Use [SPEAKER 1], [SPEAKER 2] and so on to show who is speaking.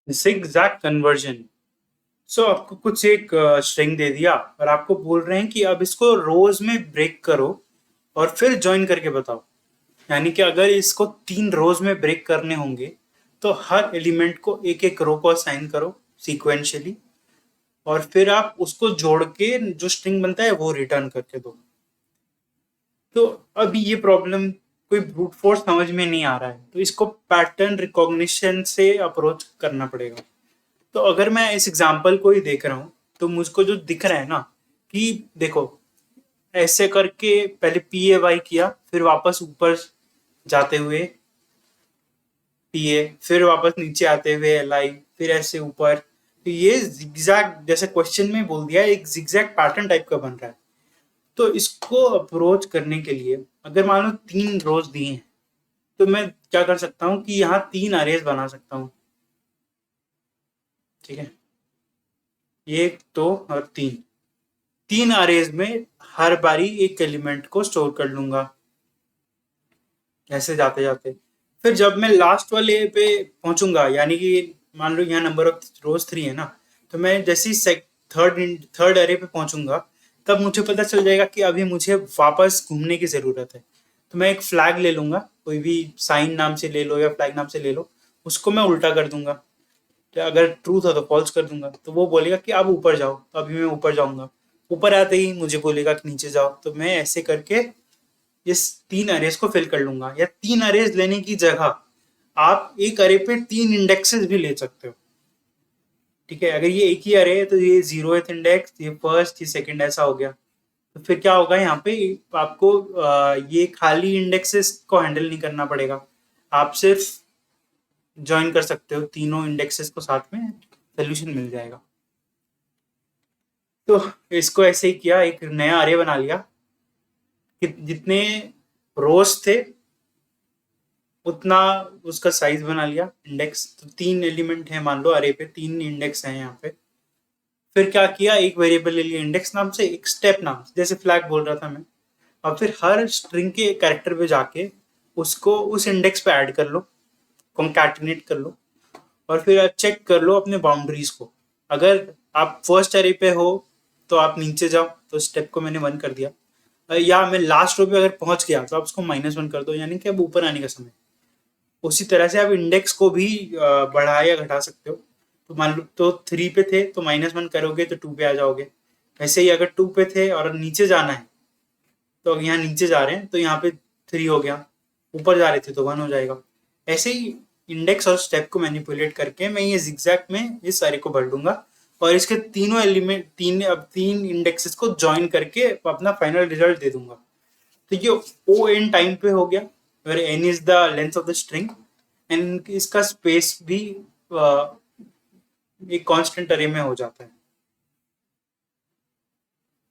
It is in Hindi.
[SPEAKER 1] zigzag conversion. सो आपको कुछ एक स्ट्रिंग दे दिया और आपको बोल रहे हैं कि अब इसको रोज में ब्रेक करो और फिर ज्वाइन करके बताओ। यानी कि अगर इसको 3 रोज में ब्रेक करने होंगे तो हर एलिमेंट को एक एक रो को असाइन करो सीक्वेंशियली, और फिर आप उसको जोड़ के जो स्ट्रिंग बनता है वो रिटर्न करके दो। तो अभी ये प्रॉब्लम कोई ब्रूट फोर्स समझ में नहीं आ रहा है, तो इसको पैटर्न रिकॉग्निशन से अप्रोच करना पड़ेगा। तो अगर मैं इस एग्जांपल को ही देख रहा हूँ तो मुझको जो दिख रहा है ना कि देखो, ऐसे करके पहले पी ए वाई किया, फिर वापस ऊपर जाते हुए पी ए, फिर वापस नीचे आते हुए एल आई, फिर ऐसे ऊपर। तो ये जिगजैग जैसे क्वेश्चन में बोल दिया, एक जिगजैग पैटर्न टाइप का बन रहा है। तो इसको अप्रोच करने के लिए अगर मान लो 3 रोज दिए हैं तो मैं क्या कर सकता हूँ कि यहाँ 3 अरेज बना सकता हूँ। ठीक है, 1, 2 और 3। 3 अरेज में हर बारी एक एलिमेंट को स्टोर कर लूंगा ऐसे जाते जाते। फिर जब मैं लास्ट वाले पे पहुंचूंगा, यानी कि मान लो यहाँ नंबर ऑफ रोज 3 है ना, तो मैं जैसे ही थर्ड थर्ड अरे पे पहुंचूंगा तब मुझे पता चल जाएगा कि अभी मुझे वापस घूमने की ज़रूरत है। तो मैं एक फ्लैग ले लूंगा, कोई भी साइन नाम से ले लो या फ्लैग नाम से ले लो, उसको मैं उल्टा कर दूंगा। तो अगर ट्रूथ हो तो फॉल्स कर दूंगा, तो वो बोलेगा कि अब ऊपर जाओ, तो अभी मैं ऊपर जाऊंगा। ऊपर आते ही मुझे बोलेगा कि नीचे जाओ, तो मैं ऐसे करके इस 3 अरेज को फिल कर लूंगा। या 3 अरेज लेने की जगह आप एक अरे पे 3 इंडेक्सेस भी ले सकते हो। ठीक है, अगर ये एक ही अरे है तो ये 0th इंडेक्स, ये फर्स्ट, ये सेकंड, ऐसा हो गया। तो फिर क्या होगा यहाँ पे, आपको ये खाली इंडेक्सेस को हैंडल नहीं करना पड़ेगा। आप सिर्फ ज्वाइन कर सकते हो तीनों इंडेक्सेस को साथ में, सोल्यूशन मिल जाएगा। तो इसको ऐसे ही किया, एक नया अरे बना लिया कि जितने रोज थे उतना उसका साइज बना लिया, इंडेक्स। तो 3 एलिमेंट है मान लो अरे पे, 3 इंडेक्स हैं यहाँ पे। फिर क्या किया, एक वेरिएबल ले लिया इंडेक्स नाम से, एक स्टेप नाम से, जैसे फ्लैग बोल रहा था मैं। अब फिर हर स्ट्रिंग के कैरेक्टर पे जाके उसको उस इंडेक्स पे ऐड कर लो, कॉन्कैटिनेट कर लो, और फिर चेक कर लो अपने बाउंड्रीज को। अगर आप फर्स्ट अरे पे हो तो आप नीचे जाओ, तो स्टेप को मैंने 1 कर दिया। या मैं लास्ट रो पे अगर पहुंच गया तो आप उसको -1 कर दो, यानी कि अब ऊपर आने का समय। उसी तरह से आप इंडेक्स को भी बढ़ा या घटा सकते हो। तो मान लो तो 3 पे थे तो -1 करोगे तो 2 पे आ जाओगे। वैसे ही अगर 2 पे थे और नीचे जाना है तो अब यहाँ नीचे जा रहे हैं तो यहाँ पे 3 हो गया, ऊपर जा रहे थे तो 1 हो जाएगा। ऐसे ही इंडेक्स और स्टेप को मैनिपुलेट करके मैं ये जिगजैग में इस सारे को भर लूंगा, और इसके तीनों एलिमेंट, अब 3 इंडेक्सेस को ज्वाइन करके अपना फाइनल रिजल्ट दे दूंगा। तो ये ओ एन टाइम पे हो गया, where N is the length of the string, and इसका स्पेस भी एक कांस्टेंट अरे में हो जाता है।